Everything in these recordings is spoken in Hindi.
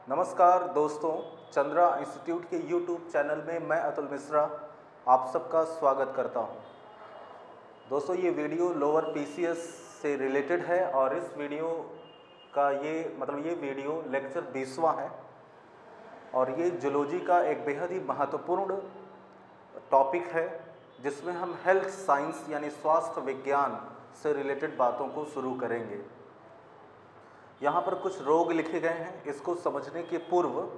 नमस्कार दोस्तों, चंद्रा इंस्टीट्यूट के यूट्यूब चैनल में मैं अतुल मिश्रा आप सबका स्वागत करता हूं। दोस्तों, ये वीडियो लोअर पीसीएस से रिलेटेड है और इस वीडियो का ये वीडियो लेक्चर 20वां है और ये जूलॉजी का एक बेहद ही महत्वपूर्ण टॉपिक है जिसमें हम हेल्थ साइंस यानी स्वास्थ्य विज्ञान से रिलेटेड बातों को शुरू करेंगे। यहाँ पर कुछ रोग लिखे गए हैं, इसको समझने के पूर्व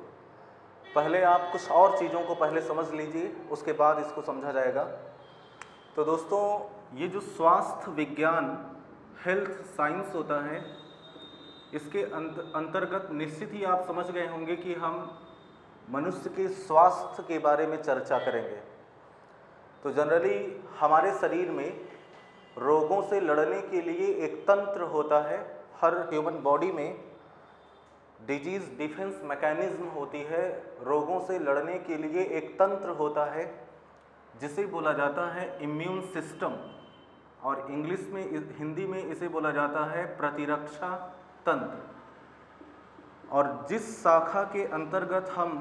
पहले आप कुछ और चीज़ों को पहले समझ लीजिए, उसके बाद इसको समझा जाएगा। तो दोस्तों, ये जो स्वास्थ्य विज्ञान हेल्थ साइंस होता है, इसके अंतर्गत निश्चित ही आप समझ गए होंगे कि हम मनुष्य के स्वास्थ्य के बारे में चर्चा करेंगे। तो जनरली हमारे शरीर में रोगों से लड़ने के लिए एक तंत्र होता है। हर ह्यूमन बॉडी में डिजीज़ डिफेंस मैकेनिज्म होती है। रोगों से लड़ने के लिए एक तंत्र होता है जिसे बोला जाता है इम्यून सिस्टम, और इंग्लिश में हिंदी में इसे बोला जाता है प्रतिरक्षा तंत्र। और जिस शाखा के अंतर्गत हम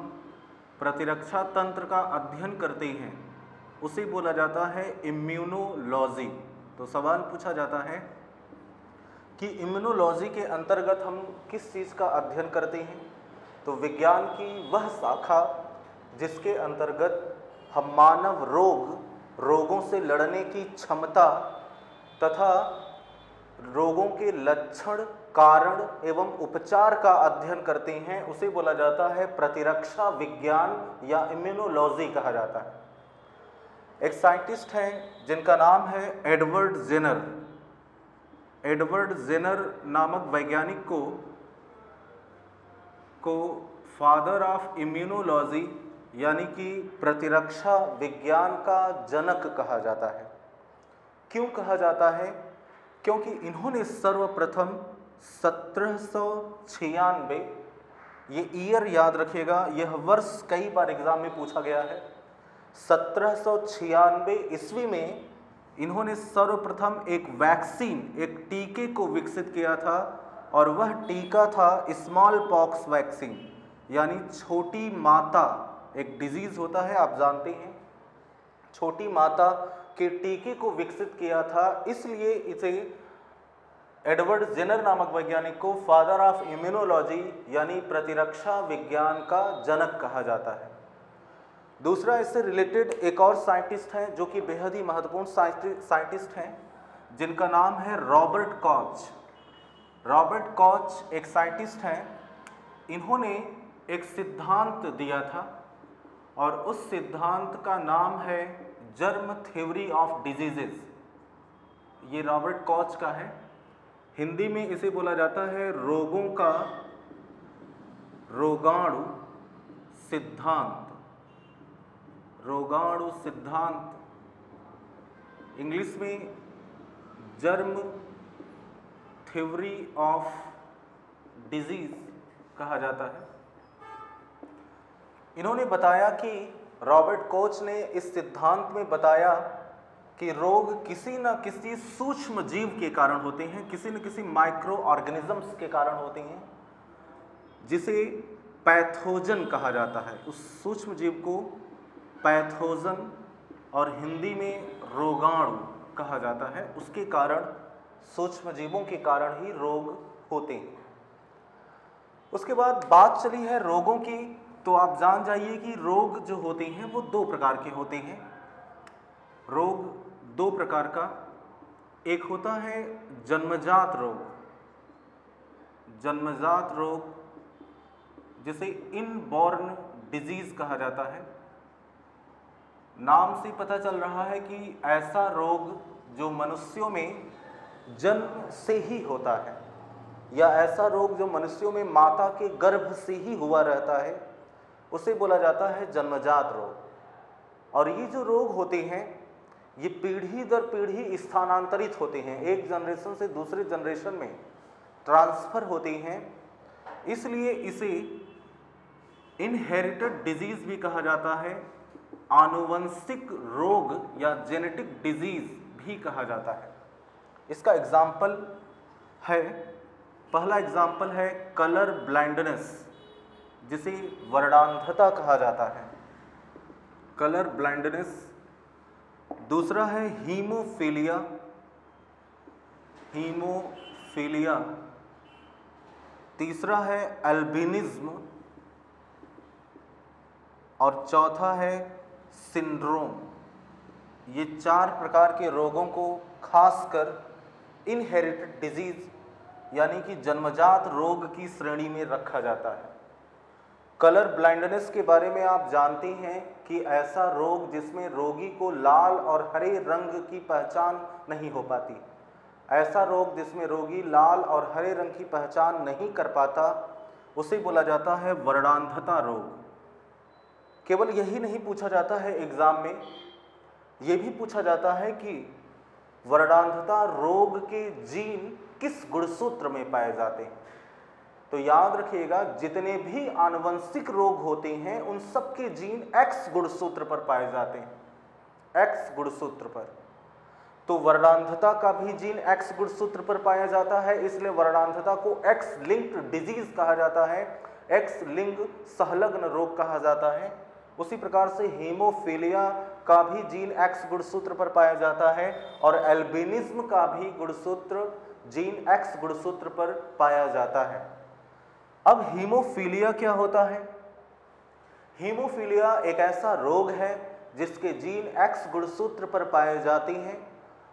प्रतिरक्षा तंत्र का अध्ययन करते हैं उसे बोला जाता है इम्यूनोलॉजी। तो सवाल पूछा जाता है कि इम्यूनोलॉजी के अंतर्गत हम किस चीज़ का अध्ययन करते हैं। तो विज्ञान की वह शाखा जिसके अंतर्गत हम मानव रोगों से लड़ने की क्षमता तथा रोगों के लक्षण, कारण एवं उपचार का अध्ययन करते हैं, उसे बोला जाता है प्रतिरक्षा विज्ञान या इम्यूनोलॉजी कहा जाता है। एक साइंटिस्ट हैं जिनका नाम है एडवर्ड जेनर नामक वैज्ञानिक को फादर ऑफ इम्यूनोलॉजी यानी कि प्रतिरक्षा विज्ञान का जनक कहा जाता है। क्यों कहा जाता है? क्योंकि इन्होंने सर्वप्रथम 1796, ये ईयर याद रखिएगा, यह वर्ष कई बार एग्जाम में पूछा गया है। 1796 ईस्वी में इन्होंने सर्वप्रथम एक वैक्सीन, एक टीके को विकसित किया था और वह टीका था स्मॉल पॉक्स वैक्सीन यानी छोटी माता। एक डिजीज़ होता है, आप जानते हैं, छोटी माता के टीके को विकसित किया था। इसलिए इसे एडवर्ड जेनर नामक वैज्ञानिक को फादर ऑफ इम्यूनोलॉजी यानी प्रतिरक्षा विज्ञान का जनक कहा जाता है। दूसरा, इससे रिलेटेड एक और साइंटिस्ट हैं जो कि बेहद ही महत्वपूर्ण साइंटिस्ट हैं, जिनका नाम है रॉबर्ट कॉच। रॉबर्ट कॉच एक साइंटिस्ट हैं। इन्होंने एक सिद्धांत दिया था और उस सिद्धांत का नाम है जर्म थ्योरी ऑफ डिजीजेस। ये रॉबर्ट कॉच का है। हिंदी में इसे बोला जाता है रोगों का रोगाणु सिद्धांत। रोगाणु सिद्धांत इंग्लिश में जर्म थ्योरी ऑफ डिजीज कहा जाता है। इन्होंने बताया कि रॉबर्ट कोच ने इस सिद्धांत में बताया कि रोग किसी न किसी सूक्ष्म जीव के कारण होते हैं, किसी न किसी माइक्रो ऑर्गेनिजम्स के कारण होते हैं, जिसे पैथोजन कहा जाता है। उस सूक्ष्म जीव को पैथोजन और हिंदी में रोगाणु कहा जाता है। उसके कारण, सूक्ष्म जीवों के कारण ही रोग होते हैं। उसके बाद बात चली है रोगों की, तो आप जान जाइए कि रोग जो होते हैं वो दो प्रकार के होते हैं। रोग दो प्रकार का, एक होता है जन्मजात रोग, जन्मजात रोग जिसे इनबॉर्न डिजीज कहा जाता है। नाम से पता चल रहा है कि ऐसा रोग जो मनुष्यों में जन्म से ही होता है, या ऐसा रोग जो मनुष्यों में माता के गर्भ से ही हुआ रहता है, उसे बोला जाता है जन्मजात रोग। और ये जो रोग होते हैं ये पीढ़ी दर पीढ़ी स्थानांतरित होते हैं, एक जनरेशन से दूसरे जनरेशन में ट्रांसफर होते हैं। इसलिए इसे इनहेरिटेड डिजीज भी कहा जाता है, आनुवंशिक रोग या जेनेटिक डिजीज भी कहा जाता है। इसका एग्जाम्पल है, पहला एग्जाम्पल है कलर ब्लाइंडनेस। जिसे वर्णांधता कहा जाता है, कलर ब्लाइंडनेस। दूसरा है हीमोफीलिया, हीमोफीलिया। तीसरा है अल्बिनिज्म और चौथा है सिंड्रोम। ये 4 प्रकार के रोगों को खासकर इनहेरिटेड डिजीज यानी कि जन्मजात रोग की श्रेणी में रखा जाता है। कलर ब्लाइंडनेस के बारे में आप जानते हैं कि ऐसा रोग जिसमें रोगी को लाल और हरे रंग की पहचान नहीं हो पाती, ऐसा रोग जिसमें रोगी लाल और हरे रंग की पहचान नहीं कर पाता, उसे बोला जाता है वर्णांधता रोग। केवल यही नहीं पूछा जाता है एग्जाम में, ये भी पूछा जाता है कि वर्णांधता रोग के जीन किस गुणसूत्र में पाए जाते हैं। तो याद रखिएगा, जितने भी आनुवंशिक रोग होते हैं उन सब के जीन X गुणसूत्र पर पाए जाते हैं, X गुणसूत्र पर। तो वर्णांधता का भी जीन X गुणसूत्र पर पाया जाता है, इसलिए वर्णांधता को X लिंक्ड डिजीज कहा जाता है, X लिंग संलग्न रोग कहा जाता है। उसी प्रकार से हीमोफीलिया का भी जीन X गुणसूत्र पर पाया जाता है और एल्बिनिज्म का भी गुणसूत्र जीन X गुणसूत्र पर पाया जाता है। अब हीमोफीलिया क्या होता है? हीमोफीलिया एक ऐसा रोग है जिसके जीन X गुणसूत्र पर पाए जाते हैं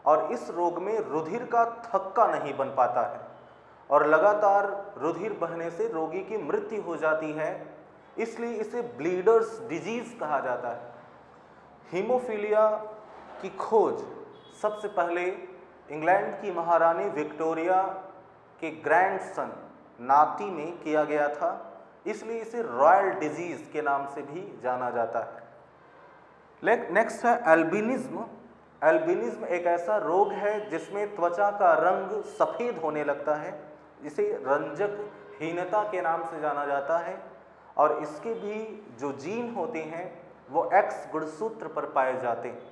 और इस रोग में रुधिर का थक्का नहीं बन पाता है और लगातार रुधिर बहने से रोगी की मृत्यु हो जाती है, इसलिए इसे ब्लीडर्स डिजीज कहा जाता है। हीमोफीलिया की खोज सबसे पहले इंग्लैंड की महारानी विक्टोरिया के ग्रैंडसन नाती में किया गया था, इसलिए इसे रॉयल डिजीज के नाम से भी जाना जाता है। नेक्स्ट है एल्बिनिज्म। एल्बिनिज्म एक ऐसा रोग है जिसमें त्वचा का रंग सफ़ेद होने लगता है, इसे रंजकहीनता के नाम से जाना जाता है और इसके भी जो जीन होते हैं वो X गुणसूत्र पर पाए जाते हैं।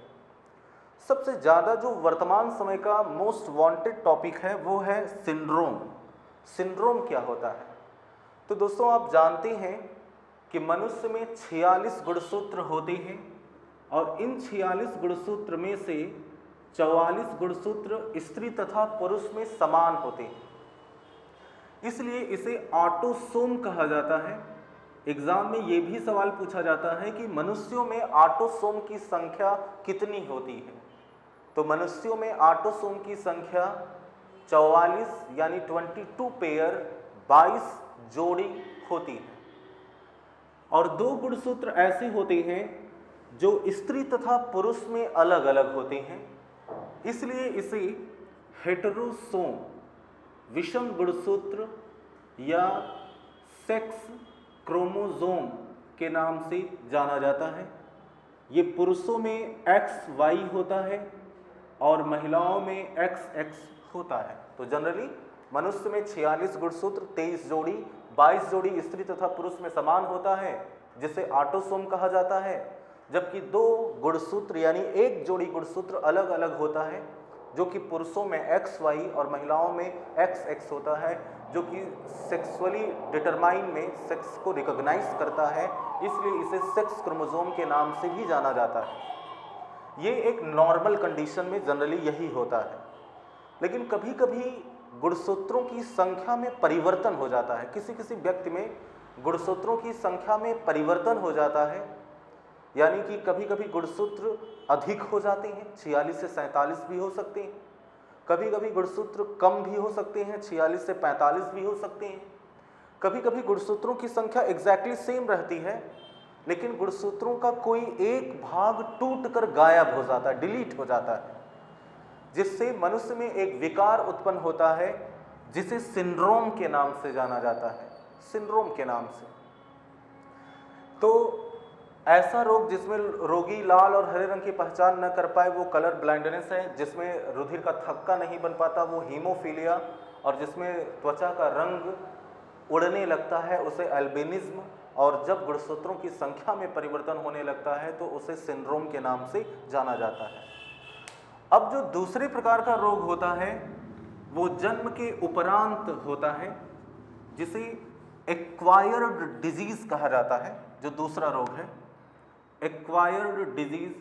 सबसे ज़्यादा जो वर्तमान समय का मोस्ट वांटेड टॉपिक है वो है सिंड्रोम। सिंड्रोम क्या होता है? तो दोस्तों आप जानते हैं कि मनुष्य में 46 गुणसूत्र होते हैं और इन 46 गुणसूत्र में से 44 गुणसूत्र स्त्री तथा पुरुष में समान होते हैं, इसलिए इसे ऑटोसोम कहा जाता है। एग्जाम में ये भी सवाल पूछा जाता है कि मनुष्यों में ऑटोसोम की संख्या कितनी होती है? तो मनुष्यों में ऑटोसोम की संख्या 44 यानी 22 पेयर 22 जोड़ी होती है और 2 गुणसूत्र ऐसे होते हैं जो स्त्री तथा पुरुष में अलग अलग होते हैं, इसलिए इसे हेटेरोसोम विषम गुणसूत्र या सेक्स क्रोमोसोम के नाम से जाना जाता है। ये पुरुषों में XY होता है और महिलाओं में XX होता है। तो जनरली मनुष्य में 46 गुणसूत्र 23 जोड़ी 22 जोड़ी स्त्री तथा पुरुष में समान होता है, जिसे ऑटोसोम कहा जाता है, जबकि 2 गुणसूत्र यानी 1 जोड़ी गुणसूत्र अलग अलग होता है, जो कि पुरुषों में XY और महिलाओं में XX होता है, जो कि सेक्सुअली डिटरमाइन में सेक्स को रिकॉग्नाइज करता है, इसलिए इसे सेक्स क्रोमोसोम के नाम से भी जाना जाता है। ये एक नॉर्मल कंडीशन में जनरली यही होता है, लेकिन कभी कभी गुणसूत्रों की संख्या में परिवर्तन हो जाता है। किसी किसी व्यक्ति में गुणसूत्रों की संख्या में परिवर्तन हो जाता है, यानी कि कभी कभी गुणसूत्र अधिक हो जाते हैं, 46 से 47 भी हो सकते हैं, कभी कभी गुणसूत्र कम भी हो सकते हैं, 46 से 45 भी हो सकते हैं, कभी कभी गुणसूत्रों की संख्या एग्जैक्टली सेम रहती है, लेकिन गुणसूत्रों का कोई एक भाग टूटकर गायब हो जाता है, डिलीट हो जाता है, जिससे मनुष्य में एक विकार उत्पन्न होता है जिसे सिंड्रोम के नाम से जाना जाता है, सिंड्रोम के नाम से। तो ऐसा रोग जिसमें रोगी लाल और हरे रंग की पहचान न कर पाए वो कलर ब्लाइंडनेस है, जिसमें रुधिर का थक्का नहीं बन पाता वो हीमोफीलिया, और जिसमें त्वचा का रंग उड़ने लगता है उसे अल्बिनिज्म, और जब गुणसूत्रों की संख्या में परिवर्तन होने लगता है तो उसे सिंड्रोम के नाम से जाना जाता है। अब जो दूसरे प्रकार का रोग होता है वो जन्म के उपरांत होता है, जिसे एक्वायर्ड डिजीज कहा जाता है। जो दूसरा रोग है एक्वायर्ड डिजीज,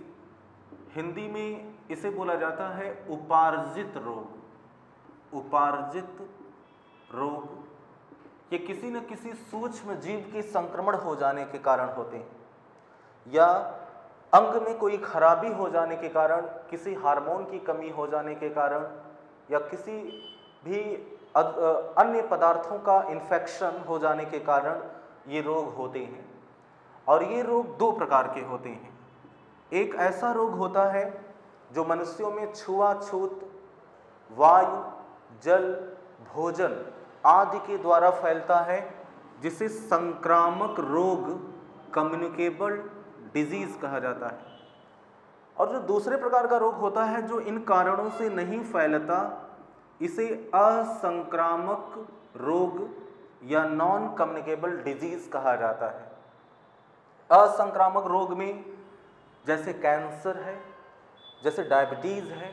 हिंदी में इसे बोला जाता है उपार्जित रोग। उपार्जित रोग ये किसी न किसी सूक्ष्म जीव के संक्रमण हो जाने के कारण होते हैं, या अंग में कोई खराबी हो जाने के कारण, किसी हार्मोन की कमी हो जाने के कारण, या किसी भी अन्य पदार्थों का इन्फेक्शन हो जाने के कारण ये रोग होते हैं। और ये रोग दो प्रकार के होते हैं। एक ऐसा रोग होता है जो मनुष्यों में छुआछूत, वायु, जल, भोजन आदि के द्वारा फैलता है, जिसे संक्रामक रोग, कम्युनिकेबल डिजीज कहा जाता है। और जो दूसरे प्रकार का रोग होता है जो इन कारणों से नहीं फैलता, इसे असंक्रामक रोग या नॉन कम्युनिकेबल डिजीज कहा जाता है। असंक्रामक रोग में जैसे कैंसर है, जैसे डायबिटीज है,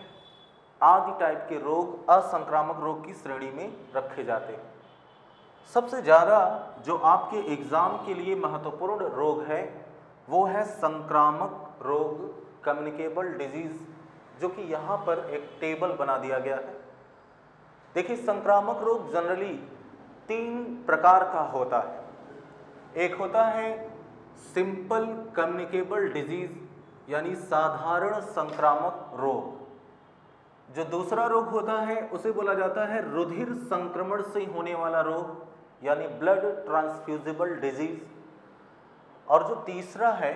आदि टाइप के रोग असंक्रामक रोग की श्रेणी में रखे जाते हैं। सबसे ज़्यादा जो आपके एग्जाम के लिए महत्वपूर्ण रोग है वो है संक्रामक रोग, कम्युनिकेबल डिजीज, जो कि यहाँ पर एक टेबल बना दिया गया है। देखिए, संक्रामक रोग जनरली 3 प्रकार का होता है। एक होता है सिंपल कम्युनिकेबल डिजीज, यानी साधारण संक्रामक रोग। जो दूसरा रोग होता है उसे बोला जाता है रुधिर संक्रमण से होने वाला रोग, यानी ब्लड ट्रांसफ्यूजिबल डिजीज। और जो तीसरा है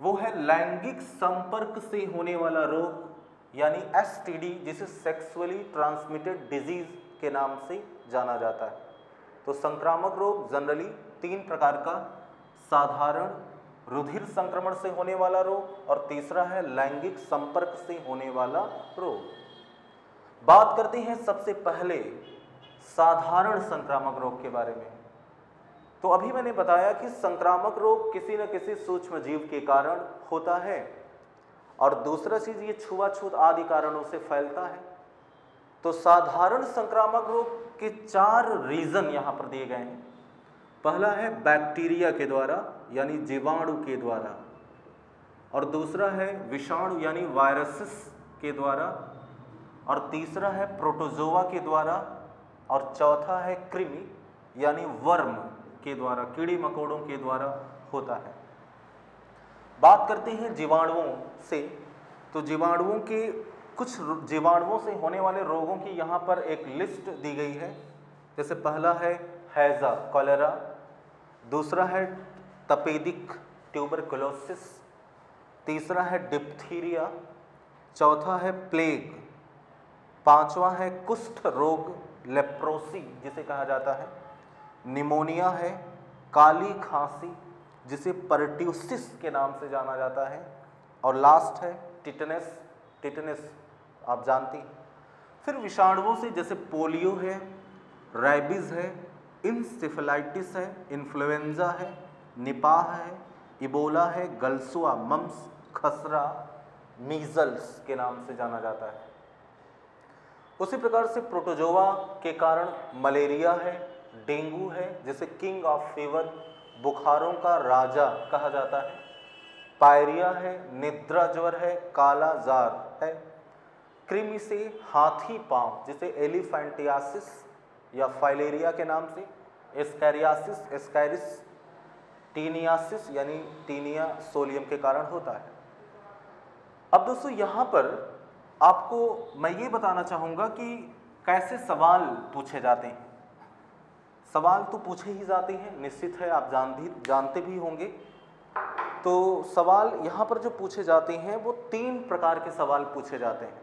वो है लैंगिक संपर्क से होने वाला रोग, यानी एसटीडी, जिसे सेक्सुअली ट्रांसमिटेड डिजीज के नाम से जाना जाता है। तो संक्रामक रोग जनरली 3 प्रकार का, साधारण रुधिर संक्रमण से होने वाला रोग, और तीसरा है लैंगिक संपर्क से होने वाला रोग। बात करते हैं सबसे पहले साधारण संक्रामक रोग के बारे में। तो अभी मैंने बताया कि संक्रामक रोग किसी न किसी सूक्ष्म जीव के कारण होता है, और दूसरा चीज ये छुआछूत आदि कारणों से फैलता है। तो साधारण संक्रामक रोग के 4 रीजन यहाँ पर दिए गए हैं। पहला है बैक्टीरिया के द्वारा, यानी जीवाणु के द्वारा, और दूसरा है विषाणु यानी वायरसेस के द्वारा, और तीसरा है प्रोटोजोआ के द्वारा, और चौथा है कृमि यानी वर्म के द्वारा, कीड़ी मकोड़ों के द्वारा होता है। बात करते हैं जीवाणुओं से। तो जीवाणुओं के कुछ जीवाणुओं से होने वाले रोगों की यहाँ पर एक लिस्ट दी गई है। जैसे पहला है हैजा, कॉलेरा, दूसरा है तपेदिक ट्यूबरकुलोसिस, तीसरा है डिप्थीरिया, चौथा है प्लेग, पांचवा है कुष्ठ रोग, लेप्रोसी जिसे कहा जाता है, निमोनिया है, काली खांसी जिसे परट्यूसिस के नाम से जाना जाता है, और लास्ट है टिटनेस। टिटनेस आप जानती हैं। फिर विषाणुओं से जैसे पोलियो है, रैबिज है, इंसेफेलाइटिस है, इन्फ्लुएंजा है, निपाह है, इबोला है, गलसुआ, मम्स, खसरा, मीजल्स के नाम से जाना जाता है। उसी प्रकार से प्रोटोजोआ के कारण मलेरिया है, डेंगू है जिसे किंग ऑफ फीवर, बुखारों का राजा कहा जाता है, पायरिया है, निद्रा ज्वर है, काला जार है, कृमि से हाथी पांव जिसे एलिफेंटियासिस या फाइलेरिया के नाम से, एस्कैरियासिस, एस्कैरिस, टीनियासिस यानी टीनिया सोलियम के कारण होता है। अब दोस्तों यहाँ पर आपको मैं ये बताना चाहूँगा कि कैसे सवाल पूछे जाते हैं। सवाल तो पूछे ही जाते हैं, निश्चित है, आप जानते भी होंगे। तो सवाल यहाँ पर जो पूछे जाते हैं वो 3 प्रकार के सवाल पूछे जाते हैं।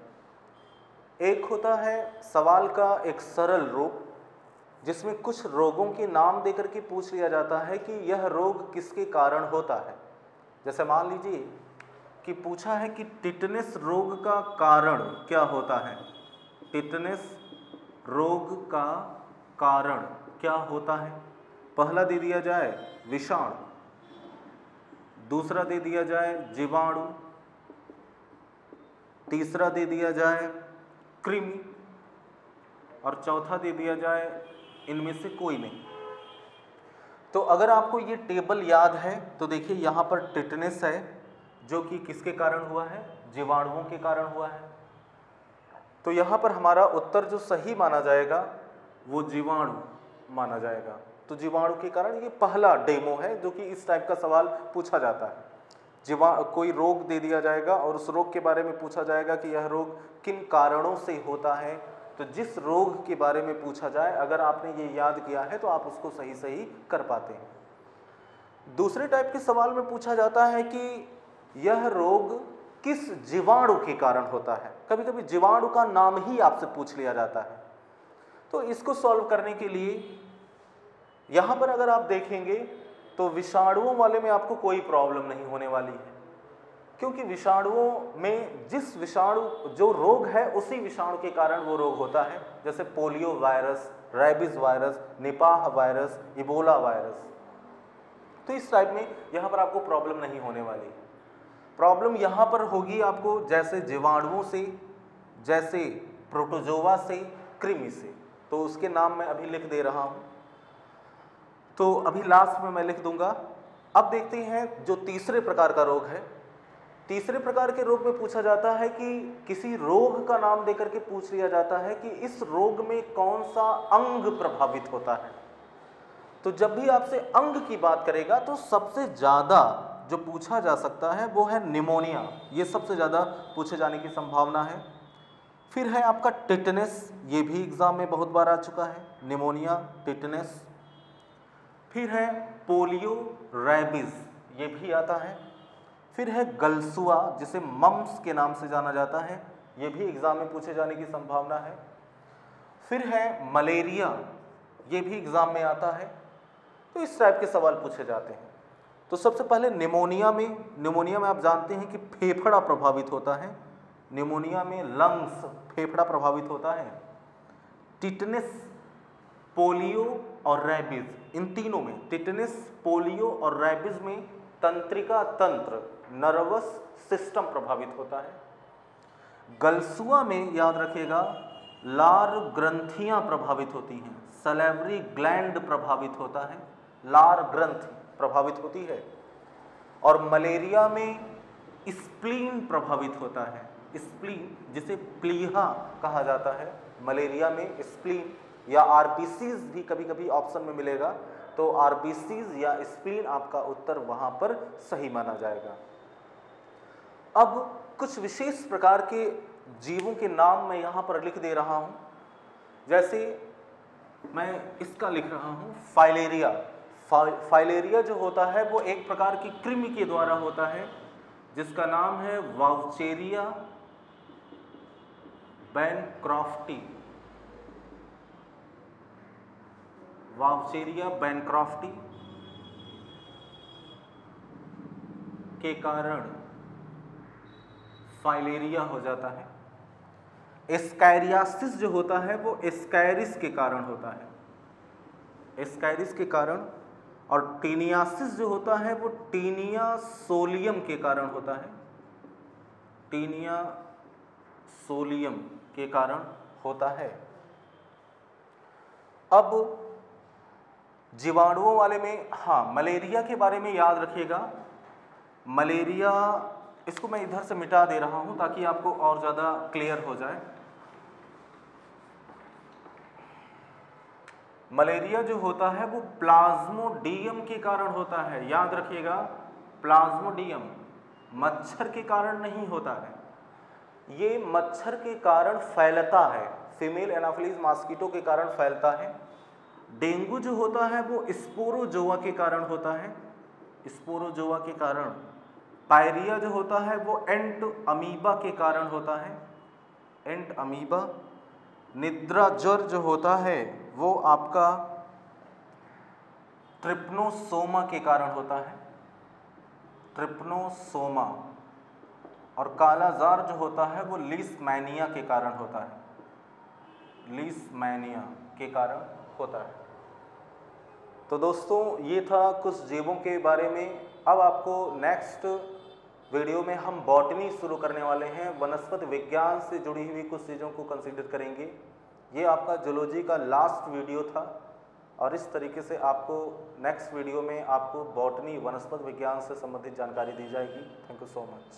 एक होता है सवाल का एक सरल रूप, जिसमें कुछ रोगों के नाम देकर के पूछ लिया जाता है कि यह रोग किसके कारण होता है। जैसे मान लीजिए कि पूछा है कि टिटनेस रोग का कारण क्या होता है। टिटनेस रोग का कारण क्या होता है? पहला दे दिया जाए विषाणु, दूसरा दे दिया जाए जीवाणु, तीसरा दे दिया जाए कृमि, और चौथा दे दिया जाए इनमें से कोई नहीं। तो अगर आपको ये टेबल याद है तो देखिए यहाँ पर टिटनेस है जो कि किसके कारण हुआ है, जीवाणुओं के कारण हुआ है। तो यहाँ पर हमारा उत्तर जो सही माना जाएगा वो जीवाणु माना जाएगा। तो जीवाणु के कारण ये पहला डेमो है जो कि इस टाइप का सवाल पूछा जाता है। कोई रोग दे दिया जाएगा और उस रोग के बारे में पूछा जाएगा कि यह रोग किन कारणों से होता है। तो जिस रोग के बारे में पूछा जाए अगर आपने ये याद किया है तो आप उसको सही सही कर पाते हैं। दूसरे टाइप के सवाल में पूछा जाता है कि यह रोग किस जीवाणु के कारण होता है। कभी कभी जीवाणु का नाम ही आपसे पूछ लिया जाता है। तो इसको सॉल्व करने के लिए यहाँ पर अगर आप देखेंगे तो विषाणुओं वाले में आपको कोई प्रॉब्लम नहीं होने वाली है, क्योंकि विषाणुओं में जिस विषाणु जो रोग है उसी विषाणु के कारण वो रोग होता है। जैसे polio virus, rabies virus, Nipah virus, Ebola virus. तो इस टाइप में यहाँ पर आपको प्रॉब्लम नहीं होने वाली है। प्रॉब्लम यहाँ पर होगी आपको जैसे जीवाणुओं से, जैसे प्रोटोजोआ से, कृमि से। तो उसके नाम मैं अभी लिख दे रहा हूँ, तो अभी लास्ट में मैं लिख दूंगा। अब देखते हैं जो तीसरे प्रकार का रोग है। तीसरे प्रकार के रोग में पूछा जाता है कि किसी रोग का नाम देकर के पूछ लिया जाता है कि इस रोग में कौन सा अंग प्रभावित होता है। तो जब भी आपसे अंग की बात करेगा तो सबसे ज़्यादा जो पूछा जा सकता है वो है निमोनिया। ये सबसे ज़्यादा पूछे जाने की संभावना है। फिर है आपका टिटनेस, ये भी एग्जाम में बहुत बार आ चुका है, निमोनिया, टिटनेस। फिर है पोलियो, रेबीज, ये भी आता है। फिर है गलसुआ जिसे मम्स के नाम से जाना जाता है, ये भी एग्जाम में पूछे जाने की संभावना है। फिर है मलेरिया, ये भी एग्जाम में आता है। तो इस टाइप के सवाल पूछे जाते हैं। तो सबसे पहले निमोनिया में आप जानते हैं कि फेफड़ा प्रभावित होता है। निमोनिया में लंग्स, फेफड़ा प्रभावित होता है। टिटनेस, पोलियो और रेबीज, इन तीनों में, टिटनेस, पोलियो और रेबीज में तंत्रिका तंत्र, नर्वस सिस्टम प्रभावित होता है। गलसुआ में याद रखिएगा लार ग्रंथियां प्रभावित होती हैं, सलेवरी ग्लैंड प्रभावित होता है, लार ग्रंथि प्रभावित होती है। और मलेरिया में स्प्लीन प्रभावित होता है। स्प्लीन जिसे प्लीहा कहा जाता है, मलेरिया में स्प्लीन या आरबीसीज भी कभी कभी ऑप्शन में मिलेगा। तो आरबीसीज या स्प्लीन आपका उत्तर वहां पर सही माना जाएगा। अब कुछ विशेष प्रकार के जीवों के नाम मैं यहाँ पर लिख दे रहा हूँ। जैसे मैं इसका लिख रहा हूँ फाइलेरिया। फाइलेरिया जो होता है वो एक प्रकार की कृमि के द्वारा होता है जिसका नाम है वाउचेरिया बैनक्रॉफ्टी। वाउचेरिया बैनक्रॉफ्टी के कारण फाइलेरिया हो जाता है। एस्कैरियासिस जो होता है वो एस्कैरिस के कारण होता है, एस्कैरिस के कारण। और टीनियासिस जो होता है वो टीनिया सोलियम के कारण होता है, टीनिया सोलियम के कारण होता है। अब जीवाणुओं वाले में, हाँ, मलेरिया के बारे में याद रखिएगा। मलेरिया, इसको मैं इधर से मिटा दे रहा हूं ताकि आपको और ज़्यादा क्लियर हो जाए। मलेरिया जो होता है वो प्लाज्मोडियम के कारण होता है, याद रखिएगा। प्लाज्मोडियम मच्छर के कारण नहीं होता है, ये मच्छर के कारण फैलता है, फीमेल एनाफिलीज मॉस्किटो के कारण फैलता है। डेंगू जो होता है वो स्पोरोजोआ के कारण होता है, स्पोरोजोआ के कारण। पायरिया जो होता है वो एंट अमीबा के कारण होता है, एंट अमीबा। निद्रा ज्वर जो होता है वो आपका ट्रिप्नोसोमा के कारण होता है, ट्रिप्नोसोमा। और कालाजार जो होता है वो लीशमैनिया के कारण होता है, लीशमैनिया के कारण होता है। तो दोस्तों ये था कुछ जीवों के बारे में। अब आपको नेक्स्ट वीडियो में हम बॉटनी शुरू करने वाले हैं, वनस्पति विज्ञान से जुड़ी हुई कुछ चीज़ों को कंसीडर करेंगे। ये आपका जूलॉजी का लास्ट वीडियो था। और इस तरीके से आपको नेक्स्ट वीडियो में आपको बॉटनी वनस्पति विज्ञान से संबंधित जानकारी दी जाएगी। Thank you so much.